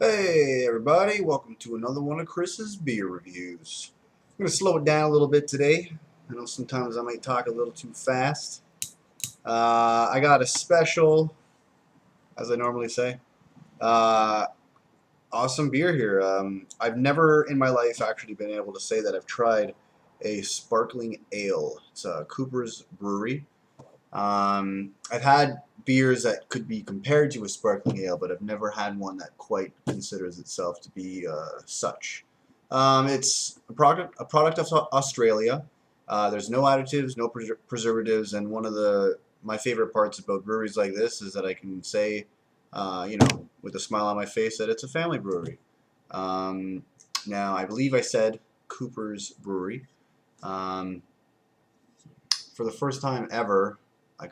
Hey everybody, welcome to another one of Chris's beer reviews. I'm going to slow it down a little bit today. I know sometimes I might talk a little too fast. I got a special, as I normally say, uh, awesome beer here. I've never in my life actually been able to say that I've tried a sparkling ale. It's Cooper's Brewery. I've had beers that could be compared to a sparkling ale, but I've never had one that quite considers itself to be such. It's a product of Australia. There's no additives, no preservatives, and one of my favorite parts about breweries like this is that I can say, with a smile on my face, that it's a family brewery. Um, Now, I believe I said Cooper's Brewery. Um, for the first time ever, I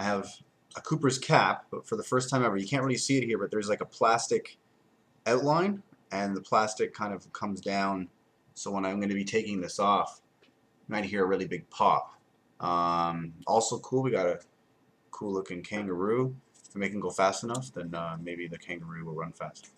have a Cooper's cap, but for the first time ever, you can't really see it here, but there's like a plastic outline, and the plastic kind of comes down. So when I'm going to be taking this off, you might hear a really big pop. Also cool, we got a cool looking kangaroo. If we make him go fast enough, then maybe the kangaroo will run fast.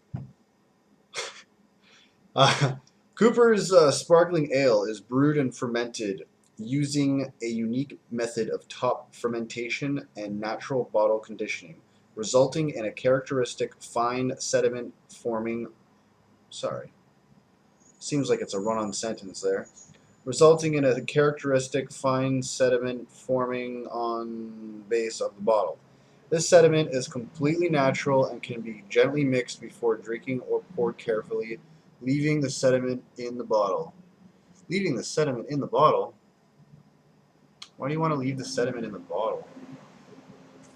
Uh, Cooper's Sparkling Ale is brewed and fermented using a unique method of top fermentation and natural bottle conditioning, resulting in a characteristic fine sediment forming. Sorry, seems like it's a run-on sentence there. Resulting in a characteristic fine sediment forming on base of the bottle. This sediment is completely natural and can be gently mixed before drinking or poured carefully, leaving the sediment in the bottle. Leaving the sediment in the bottle? Why do you want to leave the sediment in the bottle?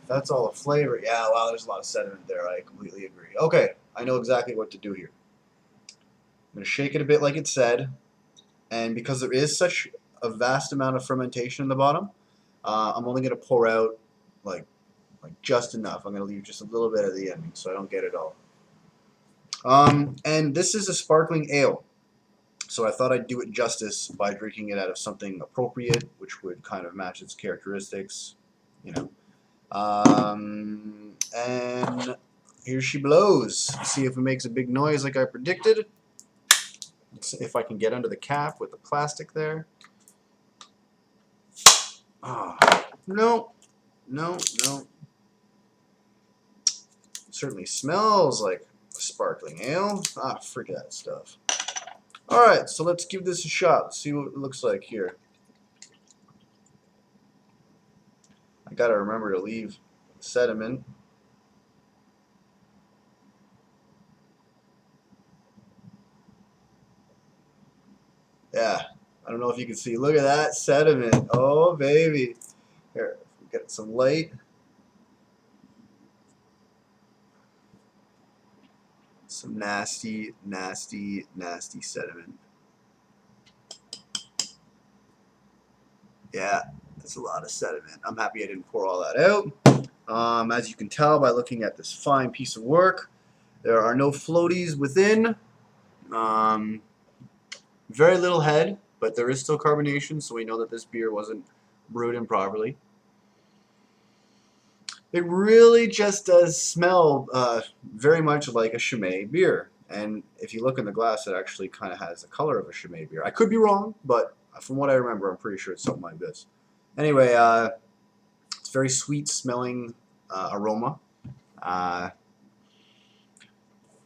If that's all a flavor. Yeah, wow, there's a lot of sediment there. I completely agree. Okay, I know exactly what to do here. I'm going to shake it a bit like it said, and because there is such a vast amount of fermentation in the bottom, I'm only going to pour out like just enough. I'm going to leave just a little bit at the end so I don't get it all. And this is a sparkling ale, so I thought I'd do it justice by drinking it out of something appropriate, which would kind of match its characteristics, you know. And here she blows. See if it makes a big noise like I predicted. Let's see if I can get under the cap with the plastic there. Ah, no, no, no. It certainly smells like a sparkling ale. Ah, forget that stuff. Alright, so let's give this a shot. Let's see what it looks like here. I gotta remember to leave sediment. Yeah, I don't know if you can see. Look at that sediment. Oh, baby. Here, get some light. Some nasty, nasty, nasty sediment. Yeah, that's a lot of sediment. I'm happy I didn't pour all that out. As you can tell by looking at this fine piece of work, there are no floaties within. Um, Very little head, but there is still carbonation, so we know that this beer wasn't brewed improperly. It really just does smell very much like a Chimay beer. And if you look in the glass, it actually kind of has the color of a Chimay beer. I could be wrong, but from what I remember, I'm pretty sure it's something like this. Anyway, it's very sweet smelling aroma. Uh,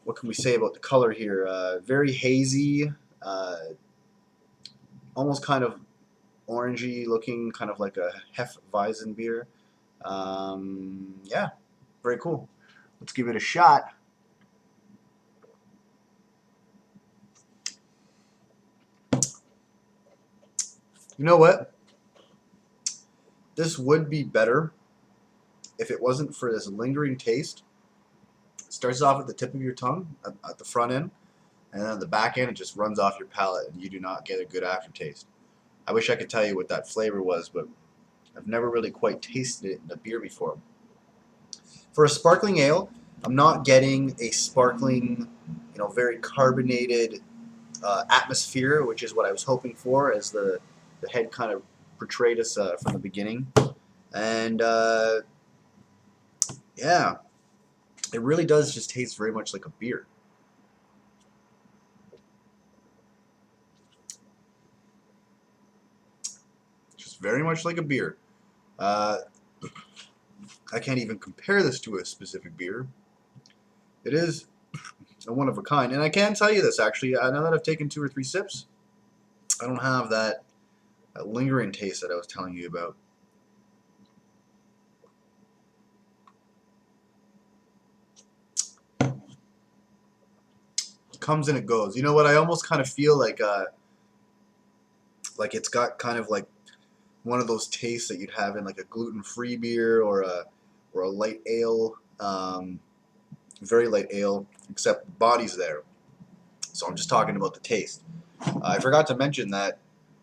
what can we say about the color here? Very hazy, uh, almost kind of orangey looking, kind of like a Hefeweizen beer. Yeah, very cool. Let's give it a shot. You know what? This would be better if it wasn't for this lingering taste. It starts off at the tip of your tongue, at the front end, and then at the back end, it just runs off your palate, and you do not get a good aftertaste. I wish I could tell you what that flavor was, but I've never really quite tasted it in a beer before. For a sparkling ale, I'm not getting a sparkling, very carbonated atmosphere, which is what I was hoping for, as the head kind of portrayed us from the beginning. And yeah, It really does just taste very much like a beer. Just very much like a beer. I can't even compare this to a specific beer. It is a one of a kind. And I can tell you this, actually, now that I've taken 2 or 3 sips, I don't have that lingering taste that I was telling you about. It comes and it goes. You know what? I almost kind of feel like it's got kind of like one of those tastes that you'd have in like a gluten-free beer or a light ale, very light ale, except the body's there. So I'm just talking about the taste. I forgot to mention that,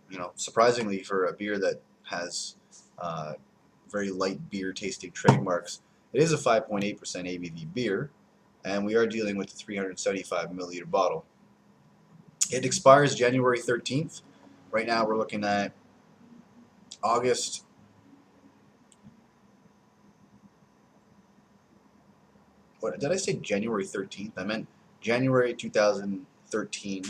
you know, surprisingly for a beer that has very light beer tasting trademarks, it is a 5.8% ABV beer, and we are dealing with a 375 milliliter bottle. It expires January 13th. Right now we're looking at August. What did I say? January 13th? I meant January 2013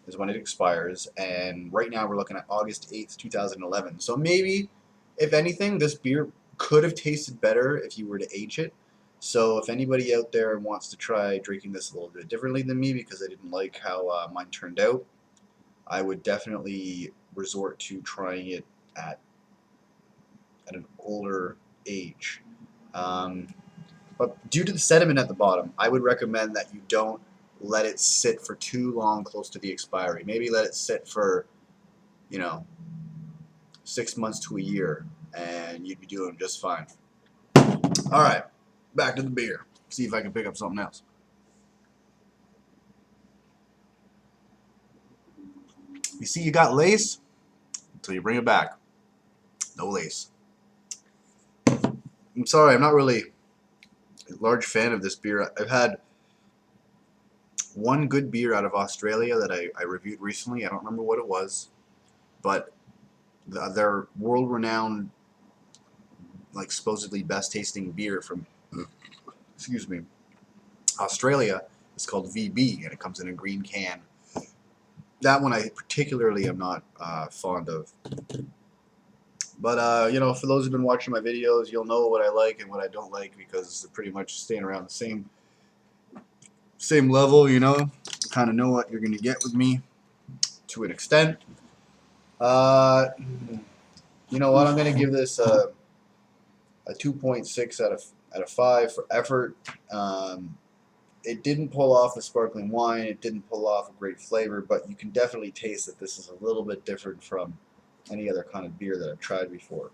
is when it expires, and right now we're looking at August 8th, 2011. So maybe, if anything, this beer could have tasted better if you were to age it. So if anybody out there wants to try drinking this a little bit differently than me, because I didn't like how mine turned out, I would definitely resort to trying it at an older age. But due to the sediment at the bottom, I would recommend that you don't let it sit for too long close to the expiry. Maybe let it sit for, you know, 6 months to a year, and you'd be doing just fine. All right, back to the beer. See if I can pick up something else. You see, you got lace until you bring it back. No lace. I'm sorry, I'm not really a large fan of this beer. I've had one good beer out of Australia that I reviewed recently. I don't remember what it was, but their world-renowned, like supposedly best-tasting beer from, excuse me, Australia is called VB, and it comes in a green can. That one I particularly am not fond of. But, you know, for those who've been watching my videos, you'll know what I like and what I don't like, because they're pretty much staying around the same level, you know. You kind of know what you're going to get with me to an extent. You know what? I'm going to give this a 2.6 out of 5 for effort. It didn't pull off the sparkling wine. It didn't pull off a great flavor, but you can definitely taste that this is a little bit different from any other kind of beer that I've tried before.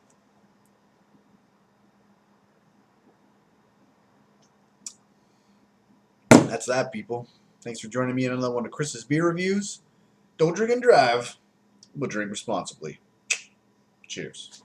That's that, people. Thanks for joining me in another one of Chris's beer reviews. Don't drink and drive, but drink responsibly. Cheers.